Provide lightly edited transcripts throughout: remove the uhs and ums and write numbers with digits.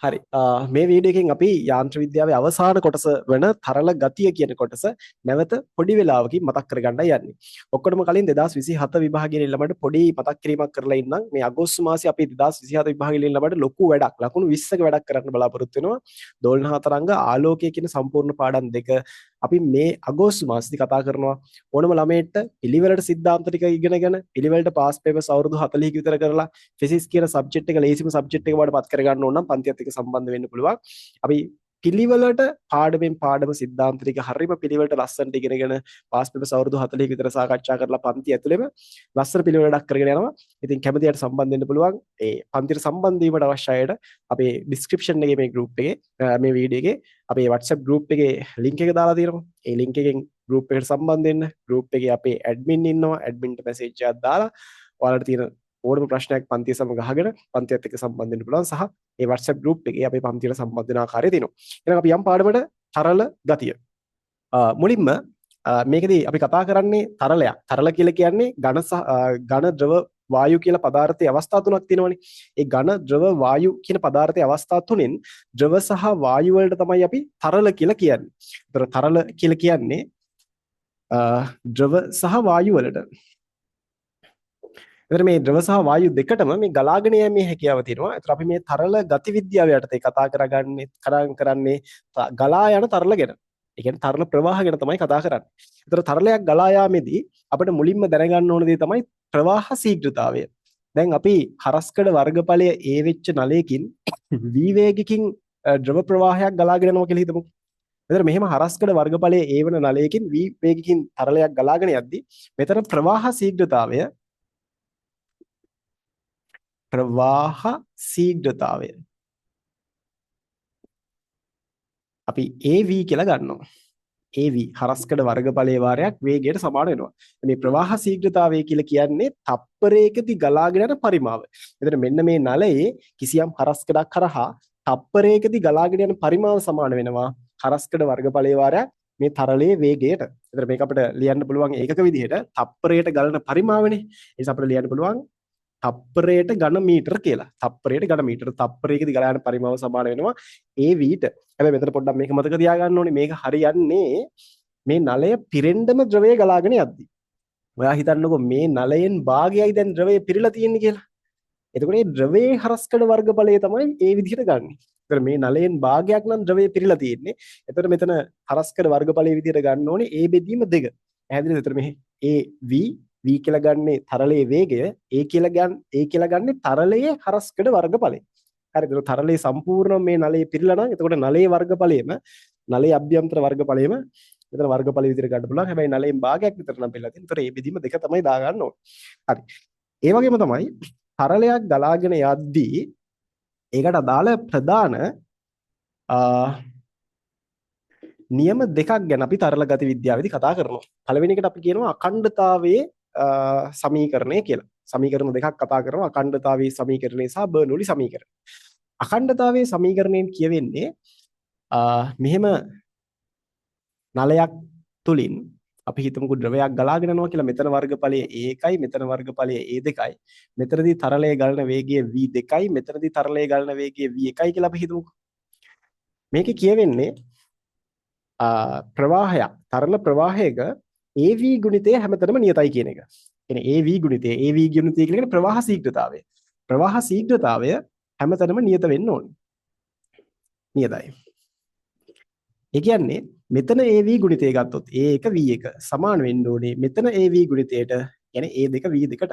හරි මේ වීඩියෝ එකෙන් අපි යාන්ත්‍ර විද්‍යාවේ අවසාන කොටස වෙන තරල ගතිය කියන කොටස නැවත පොඩි වෙලාවකින් මතක් කරගන්නයි යන්නේ. ඔක්කොටම කලින් 2027 විභාගයේ ළමයට පොඩි මතක් කිරීමක් කරලා ඉන්නම්. මේ අගෝස්තු මාසයේ අපි 2027 විභාගයේ ළමයට ලොකු වැඩක් ලකුණු 20ක වැඩක් කරන්න බලාපොරොත්තු වෙනවා. දෝලන තරංග ආලෝකය කියන සම්පූර්ණ පාඩම් දෙක අපි මේ අගෝස්තු මාසෙදි කතා කරනවා. ඕනම ළමයෙක්ට පිළිවෙලට සිද්ධාන්ත ටික ඉගෙනගෙන පිළිවෙලට පාස් පේපර්ස් අවුරුදු 40ක විතර කරලා ෆිසික්ස් කියන සබ්ජෙක්ට් එක ලේසිම සබ්ජෙක්ට් එක බවට පත් කරගන්න ඕන නම් පන්තියත් එක්ක සම්බන්ධ වෙන්න පුළුවන්. අපි පිළිවෙලට පාඩමෙන් පාඩම සිද්ධාන්ත ටික හරියම පිළිවෙලට ලස්සනට ඉගෙනගෙන පාස් පේපර්ස් අවුරුදු 40ක විතර සාකච්ඡා කරලා පන්ති ඇතුළෙම ලස්සන පිළිවෙලක් කරගෙන යනවා. ඉතින් කැමති අයට සම්බන්ධ වෙන්න පුළුවන්. ඒ පන්තියට සම්බන්ධ වීමට අවශ්‍ය අයට අපේ ඩිස්ක්‍රිප්ෂන් එකේ මේ ගෲප් එකේ මේ වීඩියෝ එකේ අපේ WhatsApp group එකේ link එක දාලා තියෙනවා. ඒ link එකෙන් group එකට සම්බන්ධ වෙන්න. group එකේ අපේ admin ඉන්නවා. adminට message එකක් දාලා ඔයාලට තියෙන ඕනම ප්‍රශ්නයක් පන්තිය සමග අහගෙන පන්තියත් එක්ක සම්බන්ධ වෙන්න පුළුවන් සහ ඒ WhatsApp group එකේ අපේ පන්තියට සම්බන්ධ වෙන ආකාරය තියෙනවා. එහෙනම් අපි යම් පාඩමකට තරල ගතිය. මුලින්ම මේකදී අපි කතා කරන්නේ තරලයක්. තරල කියලා කියන්නේ ඝන ද්‍රව වායු කියලා පදාර්ථයේ අවස්ථා තුනක් තියෙනවනේ. ඒ ඝන ද්‍රව වායු කියන පදාර්ථයේ අවස්ථා තුනෙන් ද්‍රව සහ වායු වලට තමයි අපි තරල කියලා කියන්නේ. ඒතර තරල කියලා කියන්නේ ද්‍රව සහ වායු වලට. එතන මේ ද්‍රව සහ වායු දෙකටම මේ ගලාගෙන යෑමේ හැකියාව තියෙනවා. ඒතර අපි මේ තරල ගති විද්‍යාව යටතේ කතා කරන්නේ ගලා යන තරල ගැන. ඒ කියන්නේ තරල ප්‍රවාහ ගැන තමයි කතා කරන්නේ. ඒතර තරලයක් ගලා යාමේදී අපිට මුලින්ම දැනගන්න ඕන දේ තමයි ප්‍රවාහ ශීඝ්‍රතාවය. දැන් අපි හරස්කඩ වර්ගඵලය A වෙච්ච නලයකින් v වේගකින් ද්‍රව ප්‍රවාහයක් ගලාගෙන යනවා කියලා හිතමු. එතන මෙහෙම හරස්කඩ වර්ගඵලයේ A වෙන නලයකින් v වේගකින් තරලයක් ගලාගෙන යද්දී මෙතන ප්‍රවාහ ශීඝ්‍රතාවය අපි AV කියලා ගන්නවා. AV හරස්කඩ වර්ගඵලයේ වාරයක් වේගයට සමාන වෙනවා. මේ ප්‍රවාහ ශීඝ්‍රතාවය කියලා කියන්නේ තප්පරයකදී ගලාගෙන යන පරිමාව. එතන මෙන්න මේ නලයේ කිසියම් හරස්කඩක් කරහා තප්පරයකදී ගලාගෙන යන පරිමාව සමාන වෙනවා හරස්කඩ වර්ගඵලයේ වාරයක් මේ තරලයේ වේගයට. එතන මේක අපිට ලියන්න පුළුවන් ඒකක විදිහට තප්පරයට ගලන පරිමාවනේ. ඒ නිසා අපිට ලියන්න පුළුවන් තප්පරයට ඝන මීටර කියලා. තප්පරයට ඝන මීටර තප්පරයකදී ගලා යන පරිමාව සමාන වෙනවා AV ට. හැබැයි මෙතන පොඩ්ඩක් මේක මතක තියාගන්න ඕනේ. මේක හරියන්නේ මේ නලය පිරෙන්නම ද්‍රවය ගලාගෙන යද්දි. ඔයා හිතන්නකෝ මේ නලයෙන් භාගයයි දැන් ද්‍රවය පිරিলা තියෙන්නේ කියලා. එතකොට මේ ද්‍රවයේ හරස්කඩ වර්ගඵලය තමයි ඒ විදිහට ගන්නෙ. එතකොට මේ නලයෙන් භාගයක් නම් ද්‍රවය පිරিলা තියෙන්නේ. එතකොට මෙතන හරස්කඩ වර්ගඵලයේ විදිහට ගන්න ඕනේ A බෙදීම 2. පැහැදිලිද? එතකොට මේ AV v කියලා ගන්නේ තරලයේ වේගය, a කියලා ගන්නේ තරලයේ හරස්කඩ වර්ගඵලය. හරිද? ඒක තරලයේ සම්පූර්ණ මේ නලයේ පිරিলা නම් එතකොට නලයේ වර්ගඵලයම නලයේ අභ්‍යන්තර වර්ගඵලයම මෙතන වර්ගඵල විදිහට ගන්න පුළුවන්. හැබැයි නලයෙන් භාගයක් විතර නම් පිරিলা තියෙන. ඒතර a බෙදීම 2 තමයි දාගන්න ඕනේ. හරි. ඒ වගේම තමයි තරලයක් ගලාගෙන යද්දී ඒකට අදාළ ප්‍රධාන නියම දෙකක් ගැන අපි තරල ගති විද්‍යාවේදී කතා කරනවා. පළවෙනි එකට අපි කියනවා අඛණ්ඩතාවයේ සමීකරණය කියලා. සමීකරණ දෙකක් කතා කරනවා. අඛණ්ඩතාවයේ සමීකරණය සහ බර්නෝලි සමීකරණය. අඛණ්ඩතාවයේ සමීකරණයෙන් කියවෙන්නේ මෙහෙම නලයක් තුලින් අපි හිතමුකෝ ද්‍රවයක් ගලාගෙන යනවා කියලා. මෙතන වර්ගඵලය A1යි, මෙතන වර්ගඵලය A2යි. මෙතනදී තරලයේ ගලන වේගය v2යි, මෙතනදී තරලයේ ගලන වේගය v1යි කියලා අපි හිතමුකෝ. මේකේ කියවෙන්නේ ප්‍රවාහයක්, තරල ප්‍රවාහයක AV ගුණිතය හැමතැනම නියතයි කියන එක. කියන්නේ AV ගුණිතය කියන්නේ ප්‍රවාහ ශීඝ්‍රතාවය. ප්‍රවාහ ශීඝ්‍රතාවය හැමතැනම නියත වෙන්න ඕනේ. නියතයි. ඒ කියන්නේ මෙතන AV ගුණිතය ගත්තොත් A1 V1 සමාන වෙන්න ඕනේ මෙතන AV ගුණිතයට, කියන්නේ A2 V2ට.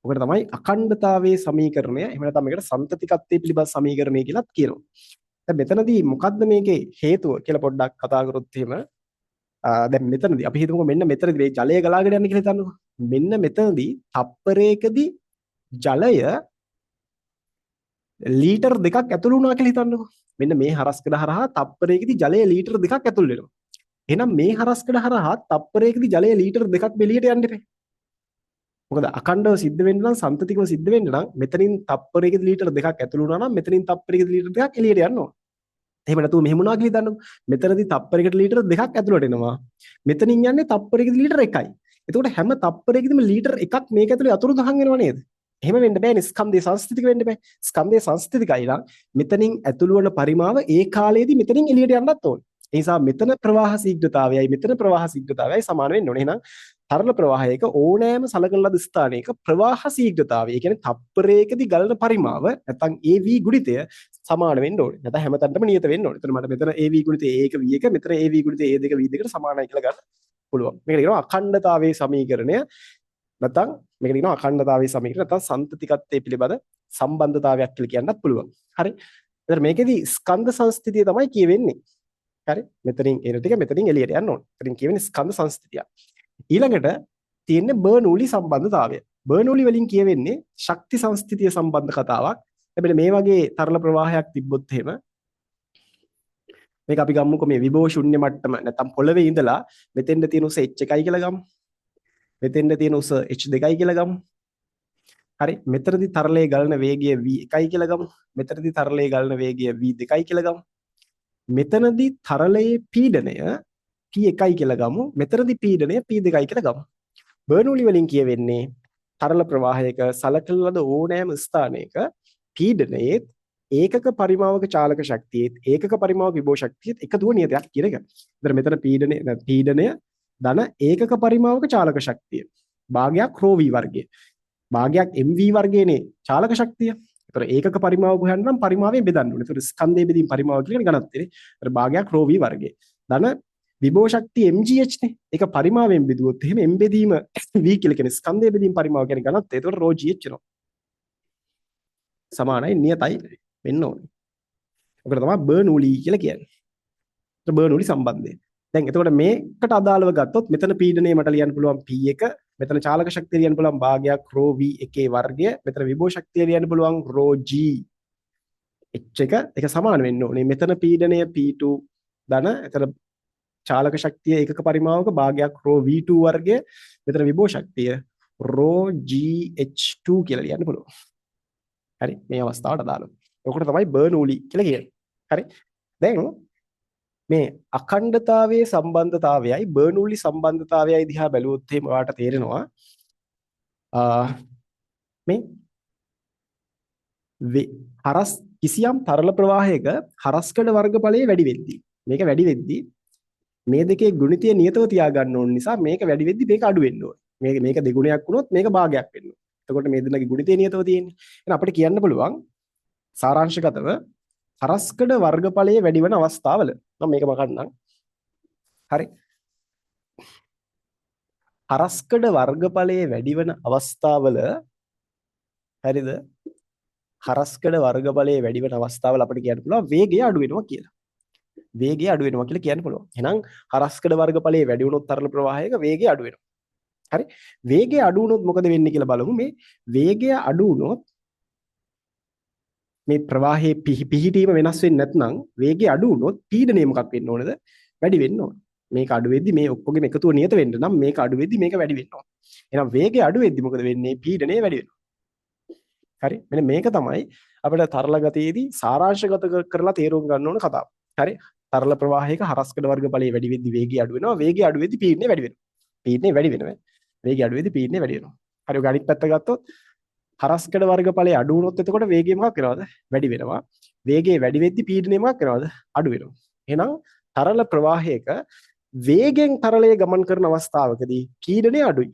ඔකට තමයි අඛණ්ඩතාවයේ සමීකරණය. එහෙම නැත්නම් මේකට සම්තතිකත්වයේ පිළිබඳ සමීකරණය කියලාත් කියනවා. දැන් මෙතනදී මොකද්ද මේකේ හේතුව කියලා පොඩ්ඩක් කතා කරොත් එහෙම දැන් මෙතනදී අපි හිතමුකෝ මෙන්න මෙතනදී මේ ජලය ගලාගෙන යන්නේ කියලා හිතන්නකෝ. මෙන්න මෙතනදී තප්පරයකදී ජලය ලීටර් 2ක් ඇතුළු වුණා කියලා හිතන්නකෝ. මෙන්න මේ හරස්කඩ හරහා තප්පරයකදී ජලය ලීටර් 2ක් ඇතුළු වෙනවා. එහෙනම් මේ හරස්කඩ හරහා තප්පරයකදී ජලය ලීටර් 2ක් එළියට යන්න ඉතින්. මොකද අඛණ්ඩව සිද්ධ වෙන්න නම් සම්තතිකව සිද්ධ වෙන්න නම් මෙතනින් තප්පරයකදී ලීටර් 2ක් ඇතුළු වුණා නම් මෙතනින් තප්පරයකදී ලීටර් 2ක් එළියට යන්න ඕන. එහෙම නැතුව මෙහෙම වුණා කියලා හිතන්නකෝ. මෙතනදී තප්පරයකට ලීටර් 2ක් ඇතුළට එනවා. මෙතනින් යන්නේ තප්පරයකදී ලීටර් 1යි. එතකොට හැම තප්පරයකදීම ලීටර් 1ක් මේක ඇතුලේ අතුරුදහන් වෙනව නේද? එහෙම වෙන්න බෑනේ ස්කන්ධේ සංස්ථිතික වෙන්න බෑ. ස්කන්ධේ සංස්ථිතිකයි නම් මෙතනින් ඇතුළු වන පරිමාව ඒ කාලයේදී මෙතනින් එළියට යන්නත් ඕනේ. ඒ නිසා මෙතන ප්‍රවාහ ශීඝ්‍රතාවයයි මෙතන ප්‍රවාහ ශීඝ්‍රතාවයයි සමාන වෙන්න ඕනේ. එහෙනම් තරල ප්‍රවාහයක ඕනෑම සලකන ලද ස්ථානයක ප්‍රවාහ ශීඝ්‍රතාවය, ඒ කියන්නේ තප්පරයකදී ගලන පරිමාව නැත්නම් AV ගුණිතය සමාන වෙන්න ඕනේ. නැත්නම් හැමතැනටම නියත වෙන්න ඕනේ. එතන මට මෙතන AV ගුණිතය A1 V1, මෙතන AV ගුණිතය A2 V2කට සමානයි කියලා ගන්න පුළුවන්. මේකට කියනවා අඛණ්ඩතාවයේ සමීකරණය. නැත්නම් මේකට කියනවා අඛණ්ඩතාවයේ සමීකරණ නැත්නම් සන්තතිකත්වයේ පිළිබඳ සම්බන්ධතාවයක් කියලා කියන්නත් පුළුවන්. හරි. එතන මේකෙදි ස්කන්ධ සංස්ථිතිය තමයි කියවෙන්නේ. හරි. මෙතනින් එන ටික මෙතනින් එළියට යන්න ඕනේ. එතනින් කියවෙන්නේ ස්කන්ධ සංස්ථිතිය. ඊළඟට තියෙන්නේ බර්නූලි සම්බන්ධතාවය. බර්නූලි වලින් කියවෙන්නේ ශක්ති සංස්ථිතිය සම්බන්ධ කතාවක්. හැබැයි මේ වගේ තරල ප්‍රවාහයක් තිබ්බොත් එහෙම මේක අපි ගමුකෝ මේ විභව ශුන්‍ය මට්ටම නැත්නම් පොළවේ ඉඳලා මෙතෙන්ද තියෙන උස h1යි කියලා ගමු. මෙතෙන්ද තියෙන උස h2යි කියලා ගමු. හරි. මෙතනදී තරලයේ ගලන වේගය v1යි කියලා ගමු. මෙතනදී තරලයේ ගලන වේගය v2යි කියලා ගමු. මෙතනදී තරලයේ පීඩනය p1යි කියලා ගමු. මෙතනදී පීඩනය p2යි කියලා ගමු. බර්නූලි වලින් කියවෙන්නේ තරල ප්‍රවාහයක සලකන ලද ඕනෑම ස්ථානයක පීඩනයේ ඒකක පරිමාවක චාලක ශක්තියේත් ඒකක පරිමාවක විභව ශක්තියේත් එකතුව නියතයක් කියන එක. ඉතින් මෙතන පීඩනය ධන ඒකක පරිමාවක චාලක ශක්තිය. භාගයක් ρ v වර්ගය. භාගයක් mv වර්ගයනේ චාලක ශක්තිය. ඒතර ඒකක පරිමාව හොයන්න නම් පරිමාවයෙන් බෙදන්න ඕනේ. ඒතර ස්කන්ධයේ බෙදීම පරිමාව කියලා ගණන්තරේ. ඒතර භාගයක් ρ v වර්ගය. ධන විභව ශක්තිය mgh නේ. ඒක පරිමාවයෙන් බෙදුවොත් එහෙම m බෙදීම v කියලා කියන්නේ ස්කන්ධයේ බෙදීම පරිමාව කියන ගණන්ත. ඒතකොට ρ gh වෙනවා. සමානයි නියතයි වෙන්න ඕනේ. ඔකට තමයි බර්නූලි කියලා කියන්නේ. ඒතර බර්නූලි සම්බන්ධය. දැන් එතකොට මේකට අදාළව ගත්තොත් මෙතන පීඩනය මට ලියන්න පුළුවන් P1, මෙතන චාලක ශක්තිය ලියන්න පුළුවන් භාගයක් ρ v1 වර්ගය, මෙතන විභව ශක්තිය ලියන්න පුළුවන් ρ g h1 එක සමාන වෙන්න ඕනේ. මෙතන පීඩනය P2 ධන, එතන චාලක ශක්තිය ඒකක පරිමාවක භාගයක් ρ v2 වර්ගය, මෙතන විභව ශක්තිය ρ gh2 කියලා ලියන්න පුළුවන්. හරි. මේ අවස්ථාවට අදාළව. ඔකට තමයි බර්නූලි කියලා කියන්නේ. හරි. දැන් මේ අඛණ්ඩතාවයේ සම්බන්ධතාවයයි බර්නූලි සම්බන්ධතාවයයි දිහා බැලුවොත් එහෙම ඔයාලට තේරෙනවා මේ හරස් කිසියම් තරල ප්‍රවාහයක හරස්කඩ වර්ගඵලයේ වැඩි වෙද්දී මේක වැඩි වෙද්දී මේ දෙකේ ගුණිතය නියතව තියාගන්න ඕන නිසා මේක වැඩි වෙද්දී මේක අඩු වෙන්න ඕනේ. මේක දෙගුණයක් වුණොත් මේක භාගයක් වෙන්න ඕනේ. එතකොට මේ දෙන්නගේ ගුණිතය නියතව තියෙන්නේ. එහෙනම් අපිට කියන්න පුළුවන් සාරාංශගතව හරස්කඩ වර්ගඵලයේ වැඩි වෙන අවස්ථාවල මම මේක මකන්නම්. හරි. හරස්කඩ වර්ගඵලයේ වැඩි වෙන අවස්ථාවල හරිද? හරස්කඩ වර්ගඵලයේ වැඩි වෙන අවස්ථාවල අපිට කියන්න පුළුවන් වේගය අඩු වෙනවා කියලා. වේගය අඩු වෙනවා කියලා කියන්න පුළුවන්. එහෙනම් හරස්කඩ වර්ගඵලයේ වැඩි වුණොත් තරල ප්‍රවාහයක වේගය අඩු වෙනවා. හරි. වේගය අඩු වුණොත් මොකද වෙන්නේ කියලා බලමු. මේ වේගය අඩු වුණොත් මේ ප්‍රවාහයේ පිහිටීම වෙනස් වෙන්නේ නැත්නම් වේගය අඩු වුණොත් පීඩනය මොකක් වෙන්න ඕනද? වැඩි වෙන්න ඕන. මේක අඩු වෙද්දි මේ ඔක්කොගෙම එකතුව නියත වෙන්න නම් මේක අඩු වෙද්දි මේක වැඩි වෙන්න ඕන. එහෙනම් වේගය අඩු වෙද්දි මොකද වෙන්නේ? පීඩනය වැඩි වෙනවා. හරි. මෙන්න මේක තමයි අපිට තරල ගතියේදී සාරාංශගත කරලා තේරුම් ගන්න ඕන කතාව. හරි. තරල ප්‍රවාහයක හරස්කඩ වර්ගඵලයේ වැඩි වෙද්දි වේගය අඩු වෙනවා. වේගය අඩු වෙද්දි පීඩනය වැඩි වෙනවා. පීඩනය වැඩි වෙනවා. වේගය අඩු වෙද්දි පීඩනය වැඩි වෙනවා. හරි. ඔය අනිත් පැත්ත ගත්තොත් හරස්කඩ වර්ගඵලයේ අඩු වුණොත් එතකොට වේගය මොකක් වෙනවද? වැඩි වෙනවා. වේගය වැඩි වෙද්දි පීඩනය මොකක් වෙනවද? අඩු වෙනවා. එහෙනම් තරල ප්‍රවාහයක වේගෙන් තරලයේ ගමන් කරන අවස්ථාවකදී පීඩනය අඩුයි.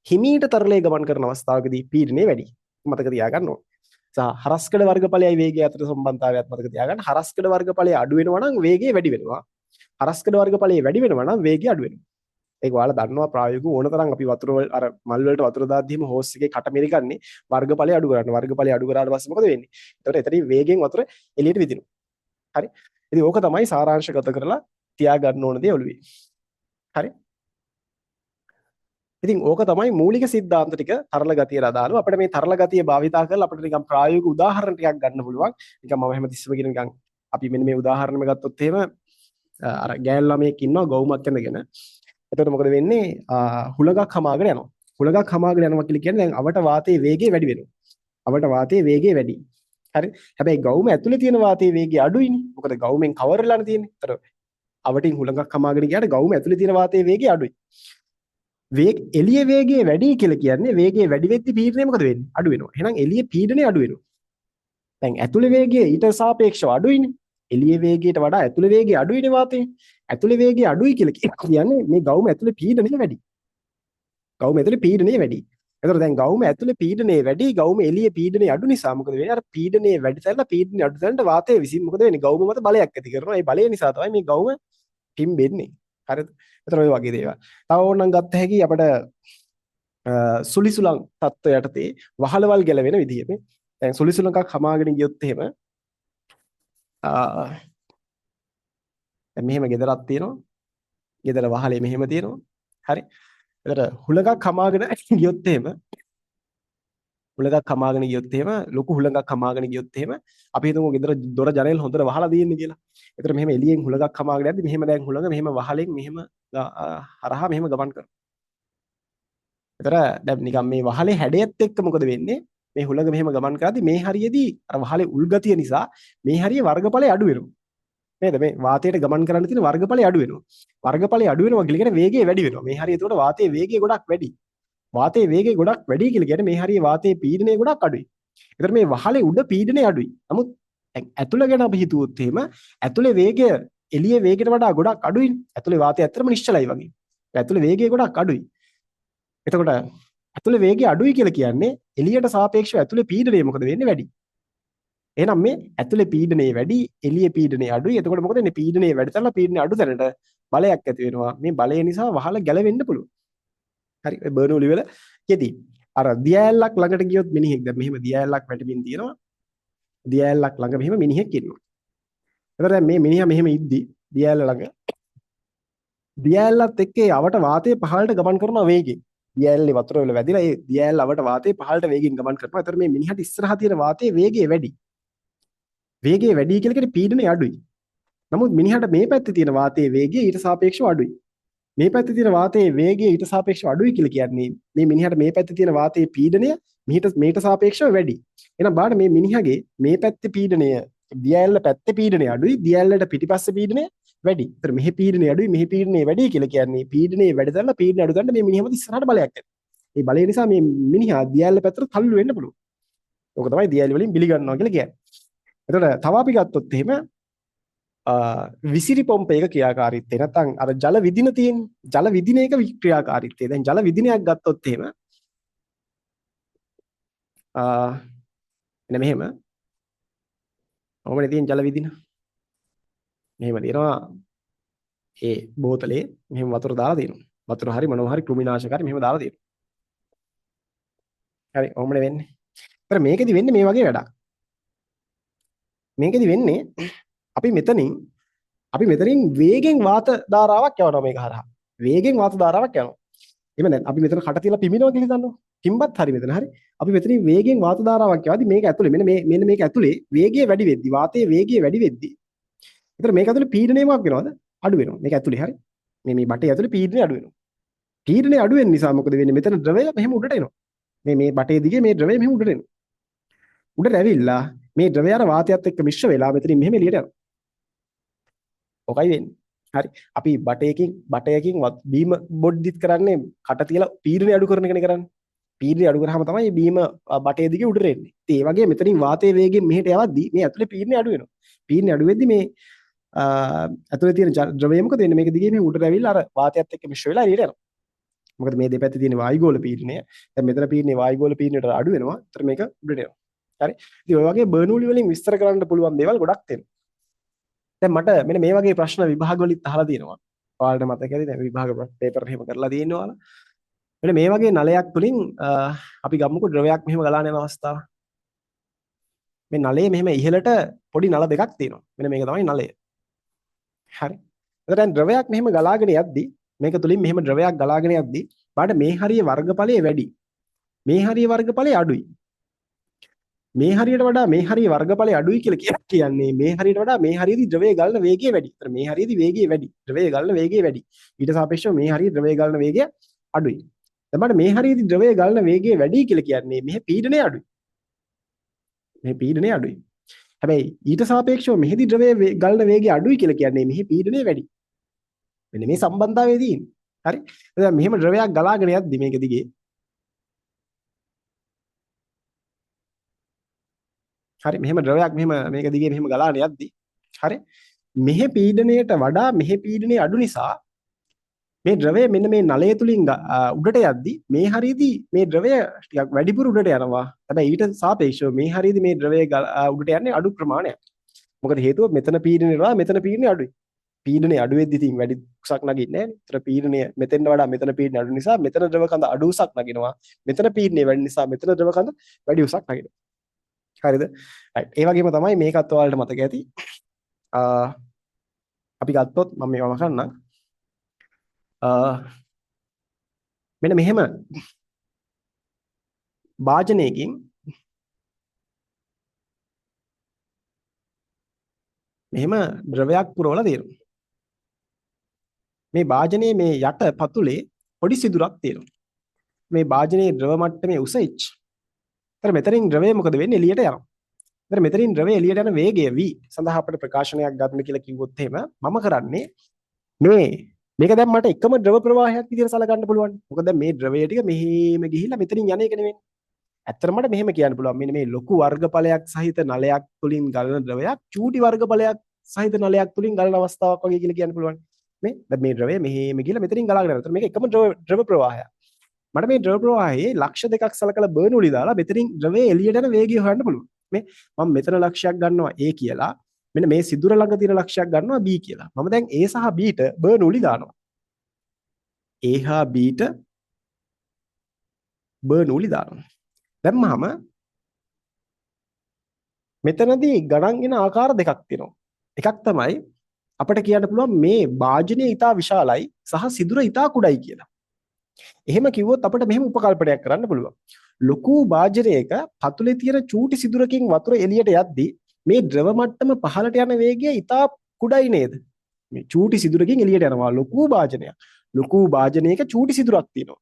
හිමීට තරලයේ ගමන් කරන අවස්ථාවකදී පීඩනය වැඩි. මතක තියාගන්න ඕනේ. හරස්කඩ වර්ගඵලයයි වේගය අතර සම්බන්ධතාවයක් මතක තියාගන්න. හරස්කඩ වර්ගඵලය අඩු වෙනවා නම් වේගය වැඩි වෙනවා. හරස්කඩ වර්ගඵලය වැඩි වෙනවා නම් වේගය අඩු වෙනවා. ඒක ඔයාලා දන්නවා ප්‍රායෝගිකව ඕන තරම් අපි වතුර අර මල් වලට වතුර දාද්දිම හෝස් එකේ කට මෙරිකන්නේ වර්ගඵලය අඩු කරන්න. වර්ගඵලය අඩු කරාට පස්සේ මොකද වෙන්නේ? ඒතකොට එතනින් වේගෙන් වතුර එළියට විදිනවා. හරි. ඉතින් ඕක තමයි සාරාංශගත කරලා තියාගන්න ඕන දේ ඔළුවේ. හරි. ඉතින් ඕක තමයි මූලික સિદ્ધාන්ත ටික තරල ගතියට අදාළව. අපිට මේ තරල ගතිය භාවිතා කරලා අපිට නිකන් ප්‍රායෝගික උදාහරණ ටිකක් ගන්න පුළුවන්. නිකන් මම හැමතිස්සෙම කියන නිකන් අපි මෙන්න මේ උදාහරණයක් ගත්තොත් එහෙම අර ගෑල් ළමයෙක් ඉන්නවා ගවුමක් ඇඳගෙන. එතකොට මොකද වෙන්නේ? හුලඟක් හමාගෙන යනවා. හුලඟක් හමාගෙන යනවා කියලා කියන්නේ දැන් අවට වාතයේ වේගය වැඩි වෙනවා. අවට වාතයේ වේගය වැඩි. හරි. හැබැයි ගවුම ඇතුලේ තියෙන වාතයේ වේගය අඩුයිනේ. මොකද ගවුමෙන් කවර් වෙලානේ තියෙන්නේ. ඒතර අවටින් හුලඟක් හමාගෙන ගියාට ගවුම ඇතුලේ තියෙන වාතයේ වේගය අඩුයි. එළිය වේගය වැඩි කියලා කියන්නේ වේගය වැඩි වෙද්දි පීඩනය මොකද වෙන්නේ? අඩු වෙනවා. එහෙනම් එළිය පීඩනය අඩු වෙනවා. දැන් ඇතුළේ වේගය ඊට සාපේක්ෂව අඩුයිනේ. එළියේ වේගයට වඩා ඇතුළේ වේගය අඩුයිනේ වාතයේ. ඇතුළේ වේගය අඩුයි කියලා කියන්නේ මේ ගවුම ඇතුළේ පීඩනය වැඩි. ගවුම ඇතුළේ පීඩනය වැඩි. එතකොට දැන් ගවුම ඇතුළේ පීඩනය වැඩි, ගවුම එළියේ පීඩනය අඩු නිසා මොකද වෙන්නේ? අර පීඩනය වැඩි තැනට පීඩනය අඩු තැනට වාතයේ විසින් මොකද වෙන්නේ? ගවුම මත බලයක් ඇති කරනවා. ඒ බලය නිසා තමයි මේ ගවුම පිම්බෙන්නේ. හරිද? එතකොට ඔය වගේ දේවල්. තව ඕනනම් ගත්ත හැකි අපිට සුලිසුලං තත්ත්වය යටතේ වහලවල් ගැලවෙන විදිය මේ. දැන් සුලිසුලංකක් හමාගෙන ගියොත් එහෙම දැන් මෙහෙම ගෙදරක් තියෙනවා. ගෙදර වහලේ මෙහෙම තියෙනවා. හරි. එතකොට හුලඟක් හමාගෙන ගියොත් එහෙම ලොකු හුලඟක් හමාගෙන ගියොත් එහෙම අපි හිතමු ගෙදර දොර ජනෙල් හොඳට වහලා තියෙන්නේ කියලා. එතකොට මෙහෙම එළියෙන් හුලඟක් හමාගෙන යද්දි මෙහෙම දැන් හුලඟ මෙහෙම වහලෙන් මෙහෙම හරහා මෙහෙම ගමන් කරනවා. එතකොට දැන් නිකන් මේ වහලේ හැඩයත් එක්ක මොකද වෙන්නේ? මේ හුලඟ මෙහෙම ගමන් කරද්දී මේ හරියේදී අර වහලේ උල්ගතිය නිසා මේ හරියේ වර්ගඵලය අඩු වෙනවා. නේද? මේ වාතයට ගමන් කරන්න තියෙන වර්ගඵලය අඩු වෙනවා. වර්ගඵලය අඩු වෙනවා කියලා කියන්නේ වේගය වැඩි වෙනවා. මේ හරිය එතකොට වාතයේ වේගය ගොඩක් වැඩි. වාතයේ වේගය ගොඩක් වැඩි කියලා කියන්නේ මේ හරිය වාතයේ පීඩනය ගොඩක් අඩුයි. ඒතර මේ වහලේ උඩ පීඩනය අඩුයි. නමුත් ඇතුළ ගැන අපි හිතුවොත් එහෙම ඇතුළේ වේගය එළියේ වේගයට වඩා ගොඩක් අඩුයිනේ. ඇතුළේ වාතය ඇත්තටම නිශ්චලයි වගේ. ඇතුළේ වේගය ගොඩක් අඩුයි. එතකොට ඇතුළේ වේගය අඩුයි කියලා කියන්නේ එළියට සාපේක්ෂව ඇතුළේ පීඩනය මොකද වෙන්නේ වැඩි. එහෙනම් මේ ඇතුළේ පීඩනය වැඩි එළියේ පීඩනය අඩුයි. එතකොට මොකද වෙන්නේ? පීඩනය වැඩි තරලා පීඩනය අඩු තැනට බලයක් ඇති වෙනවා. මේ බලය නිසා වහල ගැලවෙන්න පුළුවන්. හරි. ඔය බර්නෝලි වල යෙදී අර දියඇල්ලක් ළඟට ගියොත් මිනිහෙක් දැන් මෙහෙම දියඇල්ලක් වැටෙමින් තියෙනවා. දියඇල්ලක් ළඟ මෙහෙම මිනිහෙක් ඉන්නවා. එතකොට දැන් මේ මිනිහා මෙහෙම ඉද්දි දියඇල්ල ළඟ දියඇල්ලත් එක්ක අවට වාතයේ පහළට ගමන් කරන වේගය. දියඇල්ලේ වතුර වල වැදිලා ඒ දියඇල්ල අවට වාතයේ පහළට වේගෙන් ගමන් කරනවා. එතකොට මේ මිනිහට ඉස්සරහා තියෙන වාතයේ වේගය වැඩි. වේගය වැඩි කියලා කියන්නේ පීඩනය අඩුයි. නමුත් මිනිහට මේ පැත්තේ තියෙන වාතයේ වේගය ඊට සාපේක්ෂව අඩුයි. මේ පැත්තේ තියෙන වාතයේ වේගය ඊට සාපේක්ෂව අඩුයි කියලා කියන්නේ මේ මිනිහට මේ පැත්තේ තියෙන වාතයේ පීඩනය මේට සාපේක්ෂව වැඩි. එහෙනම් බලන්න මේ මිනිහගේ මේ පැත්තේ පීඩනය දියඇල්ල පැත්තේ පීඩනය අඩුයි, දියඇල්ලට පිටිපස්සේ පීඩනය වැඩි. ඒතර මෙහි පීඩනය අඩුයි, මෙහි පීඩනය වැඩි කියලා කියන්නේ පීඩනය වැඩි තරලා පීඩනය අඩු තරලා මේ මිනිහම ඉස්සරහට බලයක් ඇති. ඒ බලය නිසා මේ මිනිහා දියඇල්ල පැත්තට තල්ලු වෙන්න පුළුවන්. ඕක තමයි දියඇල්ල වලින් බිලි ගන්නවා කියලා කියන්නේ. එතකොට තව අපි ගත්තොත් එහෙම විසිරි පොම්පයක ක්‍රියාකාරීත්වය නැත්නම් අර ජල විදින තියෙන ජල විදින එක ක්‍රියාකාරීත්වය. දැන් ජල විදිනයක් ගත්තොත් එහෙම මෙන්න මෙහෙම ඔහොමනේ තියෙන ජල විදින. මෙහෙම තියෙනවා ඒ බෝතලේ මෙහෙම වතුර දාලා තියෙනවා. වතුර හරි මොනවා හරි කෘමිනාශක හරි මෙහෙම දාලා තියෙනවා. හරි ඔහොමනේ වෙන්නේ. ඒතර මේකෙදි වෙන්නේ මේ වගේ වැඩක්. මේකෙදි වෙන්නේ අපි මෙතනින් වේගෙන් වාත ධාරාවක් යවනවා මේක හරහා. වේගෙන් වාත ධාරාවක් යනවා. එහෙම නැත්නම් අපි මෙතන කට තියලා පිමිනවා කියලා හිතන්නකො. පිම්බත් හරි මෙතන හරි. අපි මෙතනින් වේගෙන් වාත ධාරාවක් යවද්දි මේක ඇතුලේ මෙන්න මේක ඇතුලේ වේගය වැඩි වෙද්දි වාතයේ වේගය වැඩි වෙද්දි. ඒතර මේක ඇතුලේ පීඩනය මොකක් වෙනවද? අඩු වෙනවා. මේක ඇතුලේ හරි. මේ බටේ ඇතුලේ පීඩනය අඩු වෙනවා. පීඩනය අඩු වෙන නිසා මොකද වෙන්නේ? මෙතන ද්‍රවය මෙහෙම උඩට එනවා. මේ බටේ දිගේ මේ ද්‍රවය මෙහෙම උඩට එනවා. උඩට ඇවිල්ලා මේ ද්‍රවය අර වාතයත් එක්ක මිශ්‍ර වෙලා මෙතනින් මෙහෙම එළියට යනවා. ඔකයි වෙන්නේ. හරි. අපි බටයකින් බීම බොඩ්ඩිත් කරන්නේ කට තියලා පීඩනය අඩු කරන එකනේ කරන්නේ. පීඩනය අඩු කරාම තමයි බීම බටේ දිගේ උඩට එන්නේ. ඉතින් ඒ වගේ මෙතනින් වාතයේ වේගයෙන් මෙහෙට යවද්දි මේ ඇතුලේ පීඩනය අඩු වෙනවා. පීඩනය අඩු වෙද්දි මේ ඇතුලේ තියෙන ද්‍රවය මොකද වෙන්නේ? මේක දිගේ මේ උඩට ඇවිල්ලා අර වාතයත් එක්ක මිශ්‍ර වෙලා එළියට යනවා. මොකද මේ දෙපැත්තේ තියෙන වායුගෝල පීඩනය දැන් මෙතන පීඩනය වායුගෝල පීඩනයට අඩු වෙනවා. ඒතර මේක උඩට එනවා. හරි. ඉතින් ඔය වගේ බර්නූලි වලින් විස්තර කරන්න පුළුවන් දේවල් ගොඩක් තියෙනවා. දැන් මට මෙන්න මේ වගේ ප්‍රශ්න විභාග වලින් අහලා තියෙනවා. ඔයාලට මතකද දැන් විභාග පේපර් එහෙම කරලා තියෙනවා ඔයාලා. මෙන්න මේ වගේ නලයක් තුලින් අපි ගමුකෝ ද්‍රවයක් මෙහෙම ගලාන යන අවස්ථාව. මේ නලයේ මෙහෙම ඉහළට පොඩි නල දෙකක් තියෙනවා. මෙන්න මේක තමයි නලය. හරි. එතකොට දැන් ද්‍රවයක් මෙහෙම ගලාගෙන යද්දි මේක තුලින් මෙහෙම ද්‍රවයක් ගලාගෙන යද්දි බලන්න මේ හරියේ වර්ගඵලය වැඩි. මේ හරියේ වර්ගඵලය අඩුයි. මේ හරියට වඩා මේ හරිය වර්ගඵලය අඩුයි කියලා කියන්නේ මේ හරියට වඩා මේ හරියේදී ද්‍රවය ගලන වේගය වැඩි. ඒතර මේ හරියේදී වේගය වැඩි. ද්‍රවය ගලන වේගය වැඩි. ඊට සාපේක්ෂව මේ හරියේ ද්‍රවය ගලන වේගය අඩුයි. දැන් මේ හරියේදී ද්‍රවය ගලන වේගය වැඩි කියලා කියන්නේ මෙහි පීඩනය අඩුයි. මේ පීඩනය අඩුයි. හැබැයි ඊට සාපේක්ෂව මෙහිදී ද්‍රවය ගලන වේගය අඩුයි කියලා කියන්නේ මෙහි පීඩනය වැඩි. මෙන්න මේ සම්බන්ධතාවය තියෙන්නේ. හරි. දැන් මෙහෙම ද්‍රවයක් ගලාගෙන යද්දි මේක දිගේ හරි මෙහෙම ද්‍රවයක් මෙහෙම මේක දිගේ මෙහෙම ගලාගෙන යද්දි හරි මෙහි පීඩණයට වඩා මෙහි පීඩනය අඩු නිසා මේ ද්‍රවය මෙන්න මේ නලය තුලින් උඩට යද්දි මේ හරියදී මේ ද්‍රවය ටිකක් වැඩිපුර උඩට යනවා. හැබැයි ඊට සාපේක්ෂව මේ හරියදී මේ ද්‍රවය උඩට යන්නේ අඩු ප්‍රමාණයක්. මොකද හේතුව මෙතන පීඩනය වඩා මෙතන පීඩනය අඩුයි. පීඩනය අඩු වෙද්දි ඉතින් වැඩි උසක් නගින්නේ නැහැ නේ. ඒතර පීඩනය මෙතෙන්ට වඩා මෙතන පීඩනය අඩු නිසා මෙතන ද්‍රව කඳ අඩු උසක් නගිනවා. මෙතන පීඩනය වැඩි නිසා මෙතන ද්‍රව කඳ වැඩි උසක් නගිනවා. හරිද? රයිට්. ඒ වගේම තමයි මේකත් ඔයාලට මතක ඇති. අපි ගත්තොත් මම මේවම කරන්නම්. මෙන්න මෙහෙම භාජනයකින් මෙහෙම ද්‍රවයක් පුරවලා තියෙනවා. මේ භාජනයේ මේ යට පතුලේ පොඩි සිදුරක් තියෙනවා. මේ භාජනයේ ද්‍රව මට්ටමේ උස h. ඒතර මෙතනින් ද්‍රවය මොකද වෙන්නේ? එළියට යනවා. ඒතර මෙතනින් ද්‍රවය එළියට යන වේගය v සඳහා අපිට ප්‍රකාශනයක් ගන්න කියලා කිව්වොත් එහෙම මම කරන්නේ මේක දැන් මට එකම ද්‍රව ප්‍රවාහයක් විදිහට සලකන්න පුළුවන්. මොකද දැන් මේ ද්‍රවය ටික මෙහෙම ගිහිල්ලා මෙතනින් යන එක නෙවෙයි. ඇත්තටම මට මෙහෙම කියන්න පුළුවන්. මෙන්න මේ ලොකු වර්ගඵලයක් සහිත නලයක් තුලින් ගලන ද්‍රවයක් චූටි වර්ගඵලයක් සහිත නලයක් තුලින් ගලන අවස්ථාවක් වගේ කියලා කියන්න පුළුවන්. මේ දැන් මේ ද්‍රවය මෙහෙම ගිහිල්ලා මෙතනින් ගලාගෙන යනවා. මේක එකම ද්‍රව ප්‍රවාහයක්. මට මේ ද්‍රව ප්‍රවාහයේ ලක්ෂ දෙකක් සලකලා බර්නූලි දාලා මෙතනින් ද්‍රවයේ එළියට යන වේගය හොයන්න පුළුවන්. මේ මම මෙතන ලක්ෂයක් ගන්නවා a කියලා. මෙන්න මේ සිදුර ළඟ තියෙන ලක්ෂයක් ගන්නවා b කියලා. මම දැන් a සහ b ට බර්නූලි දානවා. a හා b ට බර්නූලි දානවා. දැම්මම මෙතනදී ගණන් එන ආකාර දෙකක් තියෙනවා. එකක් තමයි අපිට කියන්න පුළුවන් මේ භාජනය ඉතා විශාලයි සහ සිදුර ඉතා කුඩයි කියලා. එහෙම කිව්වොත් අපිට මෙහෙම උපකල්පනයක් කරන්න පුළුවන්. ලොකු භාජනයක පතුලේ තියෙන චූටි සිදුරකින් වතුර එළියට යද්දී මේ ද්‍රව මට්ටම පහළට යන වේගය ඉතා කුඩයි නේද? මේ චූටි සිදුරකින් එළියට යනවා ලොකු භාජනයක්. ලොකු භාජනයක චූටි සිදුරක් තියෙනවා.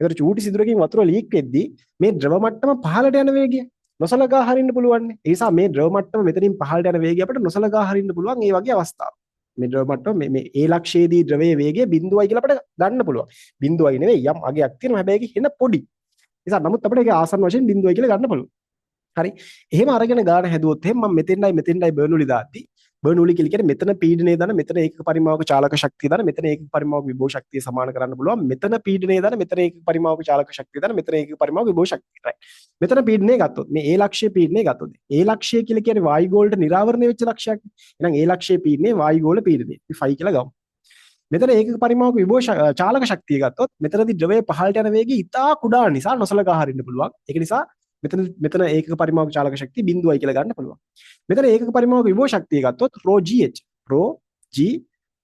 ඒතර චූටි සිදුරකින් වතුර ලීක් වෙද්දී මේ ද්‍රව මට්ටම පහළට යන වේගය නොසලකා හරින්න පුළුවන්. ඒ නිසා මේ ද්‍රව මට්ටම මෙතනින් පහළට යන වේගය අපිට නොසලකා හරින්න පුළුවන් මේ වගේ අවස්ථාවක්. මේ ද්‍රව මට්ටම මේ ඒ ලක්ෂයේදී ද්‍රවයේ වේගය 0යි කියලා අපිට ගන්න පුළුවන්. 0යි නෙවෙයි යම් අගයක් තියෙනවා. හැබැයි ඒක හෙන පොඩි. නිසා නමුත් අපිට ඒක ආසන්න වශයෙන් 0යි කියලා ගන්න පුළුවන්. හරි. එහෙම අරගෙන ගාන හැදුවොත් එහෙනම් මම මෙතෙන්ඩයි බර්නූලි දාද්දි බර්නූලි කියලා කියන්නේ මෙතන පීඩනය දාන මෙතන ඒකක පරිමාවක චාලක ශක්තිය දාන මෙතන ඒකක පරිමාවක විභව ශක්තිය සමාන කරන්න පුළුවන්. මෙතන පීඩනය දාන මෙතන ඒකක පරිමාවක චාලක ශක්තිය දාන මෙතන ඒකක පරිමාවක විභව ශක්තිය. රයිට්. මෙතන පීඩනය ගත්තොත් මේ ඒ ලක්ෂයේ පීඩනය ගත්තොත් ඒ ලක්ෂය කියලා කියන්නේ වායුගෝලයට නිරාවරණය වෙච්ච ලක්ෂයක්. එහෙනම් ඒ ලක්ෂයේ පීඩනය වායුගෝල පීඩනය. අපි ෆයි කියලා ගමු. මෙතන ඒකක පරිමාවක විභව චාලක ශක්තිය ගත්තොත් මෙතනදී ද්‍රවය පහළට යන වේගය ඉතා කුඩා නිසා නොසලකා හරින්න පුළුවන්. ඒක නිසා මෙතන ඒකක පරිමාවක චාලක ශක්තිය 0යි කියලා ගන්න පුළුවන්. මෙතන ඒකක පරිමාවක විභව ශක්තිය ගත්තොත් ρgh ρg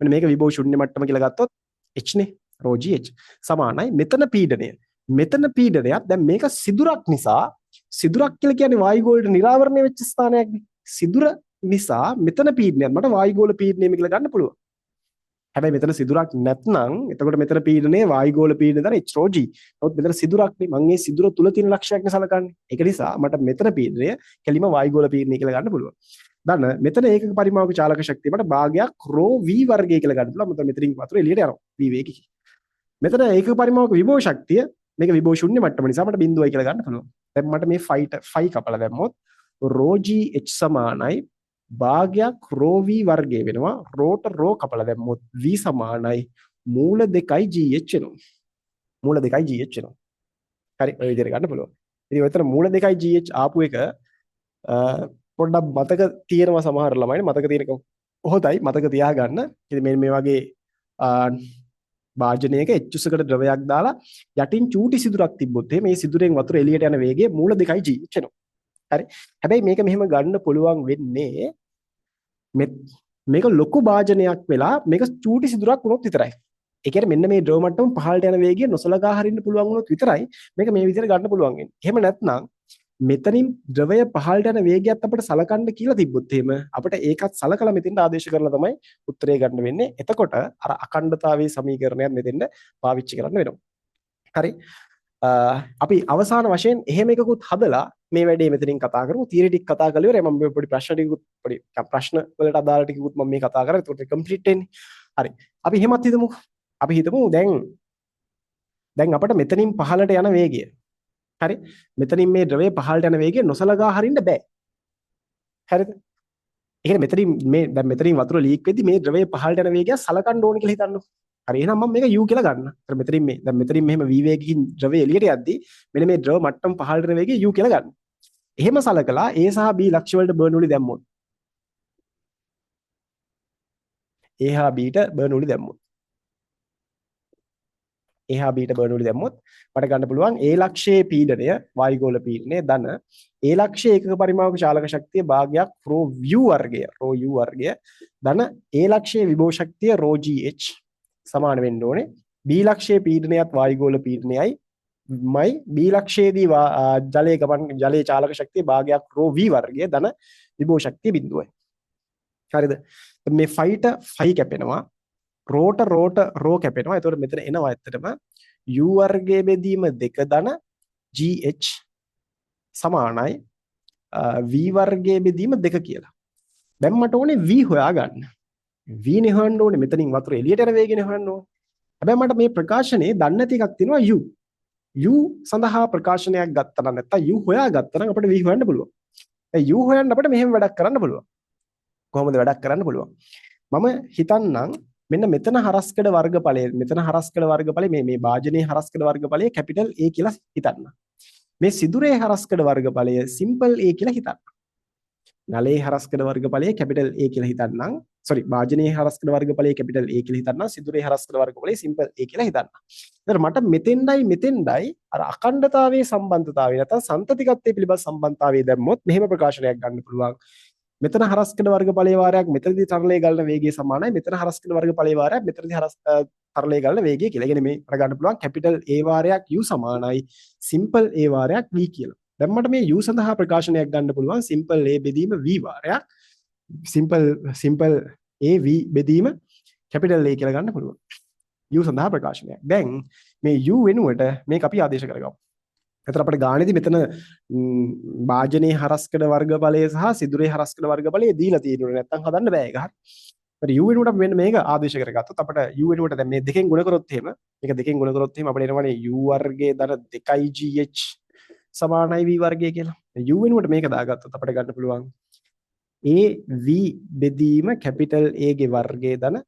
මෙන්න මේක විභව ශුන්‍ය මට්ටම කියලා ගත්තොත් h නේ ρgh සමානයි මෙතන පීඩනය. මෙතන පීඩනයක් දැන් මේක සිදුරක් නිසා සිදුරක් කියලා කියන්නේ වායුගෝලයට නිරාවරණය වෙච්ච ස්ථානයක් නේ. සිදුර නිසා මෙතන පීඩනයක් මට වායුගෝල පීඩනයම කියලා ගන්න පුළුවන්. හැබැයි මෙතන සිදුරක් නැත්නම් එතකොට මෙතන පීඩනයේ වායුගෝල පීඩනය තමයි HROG. නමුත් මෙතන සිදුරක් නේ මම මේ සිදුර තුල තියෙන ලක්ෂයක් නේ සලකන්නේ. ඒක නිසා මට මෙතන පීඩනය කෙලිම වායුගෝල පීඩනය කියලා ගන්න පුළුවන්. දන්න මෙතන ඒකක පරිමාවක චාලක ශක්තිය මට භාගයක් ρv වර්ගය කියලා ගන්න පුළුවන්. මෙතනින් වතුර එළියට යනවා. v වේගය. මෙතන ඒකක පරිමාවක විභව ශක්තිය මේක විභව ශුන්‍ය මට්ටම නිසා මට 0යි කියලා ගන්න පුළුවන්. දැන් මට මේ ෆයි කපලා දැම්මොත් ρgh සමානයි භාගයක් ρv වර්ගය වෙනවා. රෝට රෝ කපලා දැම්මොත් v සමානයි මූල 2යි gh වෙනවා. මූල 2යි gh වෙනවා. හරි ඔය විදිහට ගන්න පුළුවන්. ඉතින් ඔයතන මූල 2යි gh ආපු එක පොඩ්ඩක් මතක තියෙනවා සමහර ළමයිනේ මතක තියෙනක හොඳයි මතක තියාගන්න. ඉතින් මේ වගේ භාජනයක එච්චුසකට ද්‍රවයක් දාලා යටින් චූටි සිදුරක් තිබ්බොත් මේ සිදුරෙන් වතුර එළියට යන වේගය මූල 2යි gh වෙනවා. හරි. හැබැයි මේක මෙහෙම ගන්න පුළුවන් වෙන්නේ මේක ලොකු භාජනයක් වෙලා මේක චූටි සිදුරක් වුණොත් විතරයි. ඒ කියන්නේ මෙන්න මේ ද්‍රව මට්ටම පහළට යන වේගය නොසලකා හරින්න පුළුවන් වුණොත් විතරයි මේක මේ විදිහට ගන්න පුළුවන් වෙන්නේ. එහෙම නැත්නම් මෙතනින් ද්‍රවය පහළට යන වේගයත් අපිට සලකන්න කියලා තිබ්බොත් එහෙම අපිට ඒකත් සලකලා මෙතෙන්ට ආදේශ කරලා තමයි උත්තරය ගන්න වෙන්නේ. එතකොට අර අඛණ්ඩතාවයේ සමීකරණයක් මෙතෙන්ට පාවිච්චි කරන්න වෙනවා. හරි. අපි අවසාන වශයෙන් එහෙම එකකුත් හදලා මේ වැඩේ මෙතනින් කතා කරමු. තියරි ටික කතා කළේ ඉවරයි. මම පොඩි ප්‍රශ්න ටිකකුත් ප්‍රශ්න වලට අදාළ ටිකකුත් මම මේ කතා කරා. ඒකට කම්ප්ලීට් වෙන්නේ. හරි. අපි එහෙමත් හිතමු. අපි හිතමු දැන් අපිට මෙතනින් පහළට යන වේගය. හරි. මෙතනින් මේ ද්‍රවය පහළට යන වේගය නොසලකා හරින්න බෑ. හරිද? ඒ කියන්නේ මෙතනින් දැන් මෙතනින් වතුර ලීක් වෙද්දි මේ ද්‍රවය පහළට යන වේගය සලකන්න ඕන කියලා හිතන්නකො. හරි එහෙනම් මම මේක u කියලා ගන්න. ඒතර මෙතනින් මෙහෙම v වේගකින් ද්‍රවය එළියට යද්දි මෙන්න මේ ද්‍රව මට්ටම පහළට යන වේගය u කියලා ගන්න. එහෙම සලකලා a සහ b ලක්ෂ්‍ය වලට බර්නූලි දැම්මොත් a හා b ට බර්නූලි දැම්මොත් a හා b ට බර්නූලි දැම්මොත් මට ගන්න පුළුවන් a ලක්ෂයේ පීඩනය වායුගෝල පීඩනය ධන a ලක්ෂයේ ඒකක පරිමාවක චාලක ශක්තිය භාගයක් ρ u වර්ගය ධන a ලක්ෂයේ විභව ශක්තිය ρ gh සමාන වෙන්න ඕනේ b ලක්ෂයේ පීඩනයත් වායුගෝල පීඩනයයි මයි b ලක්ෂයේදී ජලයේ චාලක ශක්තිය භාගයක් ρ v වර්ගය ධන විභව ශක්තිය බිඳුවයි. හරිද? මේ ෆයිට ෆයි කැපෙනවා රෝට රෝ කැපෙනවා. එතකොට මෙතන එනවා ඇත්තටම u වර්ගයේ බෙදීම 2 ධන gh සමානයි v වර්ගයේ බෙදීම 2 කියලා. දැන් මට ඕනේ v හොයාගන්න. v නේ හොයන්න ඕනේ. මෙතනින් වතුර එළියට යන වේගනේ හොයන්න ඕනේ. හැබැයි මට මේ ප්‍රකාශනයේ දන්නේ නැති එකක් තියෙනවා u. u සඳහා ප්‍රකාශනයක් ගත්තා නම් නැත්තම් u හොයාගත්තා නම් අපිට v හොයන්න පුළුවන්. ඒ u හොයන්න අපිට මෙහෙම වැඩක් කරන්න පුළුවන්. කොහොමද වැඩක් කරන්න පුළුවන්? මම හිතන්නම් මෙන්න මෙතන හරස්කඩ වර්ගඵලය මේ භාජනයේ හරස්කඩ වර්ගඵලය කැපිටල් A කියලා හිතන්න. මේ සිදුරේ හරස්කඩ වර්ගඵලය සිම්පල් A කියලා හිතන්න. නලයේ හරස්කඩ වර්ගඵලය කැපිටල් A කියලා හිතන්නම්. භාජනයේ හරස්කඩ වර්ගඵලය කැපිටල් A කියලා හිතන්නම්. සිදුරේ හරස්කඩ වර්ගඵලය සිම්පල් A කියලා හිතන්න. එතකොට මට මෙතෙන්ඩයි අර අඛණ්ඩතාවයේ සම්බන්ධතාවය නැත්නම් සන්තතිකත්වයේ පිළිබඳ සම්බන්ධතාවය දැම්මොත් මෙහෙම ප්‍රකාශනයක් ගන්න පුළුවන්. මෙතන හරස්කඩ වර්ගඵලයේ වාරයක් මෙතනදී තරලයේ ගලන වේගය සමානයි මෙතන හරස්කඩ වර්ගඵලයේ වාරයක් මෙතනදී තරලයේ ගලන වේගය කියලා. ඒ කියන්නේ මේ අර ගන්න පුළුවන් කැපිටල් A වාරයක් u සමානයි සිම්පල් A වාරයක් v කියලා. දැන් මට මේ u සඳහා ප්‍රකාශනයක් ගන්න පුළුවන් සිම්පල් A බෙදීම v වාරයක් සිම්පල් A v බෙදීම කැපිටල් A කියලා ගන්න පුළුවන්. u සඳහා ප්‍රකාශනයක්. දැන් මේ u වෙනුවට මේක අපි ආදේශ කරගමු. එතකොට අපිට ගානේදී මෙතන භාජනයේ හරස්කඩ වර්ගඵලය සහ සිදුරේ හරස්කඩ වර්ගඵලය දීලා තියෙනවා. නැත්තම් හදන්න බෑ ඒක. හරි. u වෙනුවට අපි මෙන්න මේක ආදේශ කරගත්තොත් අපිට u වෙනුවට දැන් මේ දෙකෙන් ගුණ කරොත් එහෙම අපිට එනවනේ u වර්ගයේ ධන 2gh සමානයි v වර්ගය කියලා. u වෙනුවට මේක දාගත්තොත් අපිට ගන්න පුළුවන් a v බෙදීම කැපිටල් A ගේ වර්ගයේ ධන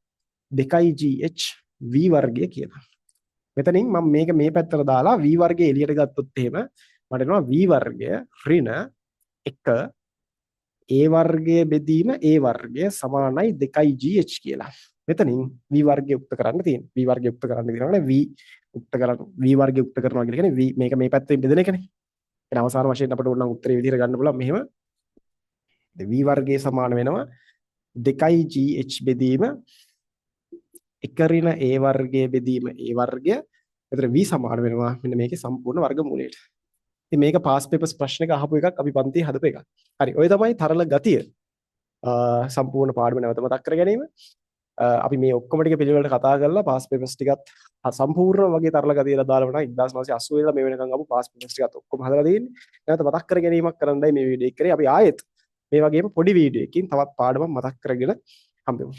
2gh v වර්ගය කියලා. මෙතනින් මම මේක මේ පැත්තට දාලා v වර්ගය එළියට ගත්තොත් එහෙම මට එනවා v වර්ගය ඍණ 1 a වර්ගය බෙදීම a වර්ගය සමානයි 2gh කියලා. මෙතනින් v වර්ගය උක්ත කරන්න තියෙනවා. v වර්ගය උක්ත කරන්න දිනවනේ v වර්ගය උක්ත කරනවා කියලා කියන්නේ v මේක මේ පැත්තෙන් බෙදෙන එකනේ. එහෙනම් අවසාන වශයෙන් අපිට ඕන නම් උත්තරේ විදිහට ගන්න පුළුවන් මෙහෙම. v වර්ගය සමාන වෙනවා 2gh බෙදීම 1 ඍණ a වර්ගය බෙදීම a වර්ගය. එතන v සමාන වෙනවා මෙන්න මේකේ සම්පූර්ණ වර්ගමූලයට. ඉතින් මේක පාස් පේපර්ස් ප්‍රශ්නක අහපු එකක් අපි පන්තියේ හදපු එකක්. හරි. ඔය තමයි තරල ගතිය. සම්පූර්ණ පාඩම නැවත මතක් කර ගැනීම. අපි මේ ඔක්කොම ටික පිළිවෙලට කතා කරලා පාස් පේපර්ස් ටිකත් සම්පූර්ණ වගේ තරල ගතියලා දාලා වුණා 1980 ඉඳලා මේ වෙනකන් ආපු පාස් පේපර්ස් ටිකත් ඔක්කොම හදලා තියෙන්නේ. නැවත මතක් කර ගැනීමක් කරන්නයි මේ වීඩියෝ එක කරේ. අපි ආයෙත් මේ වගේම පොඩි වීඩියෝ එකකින් තවත් පාඩමක් මතක් කරගෙන හම්බෙමු.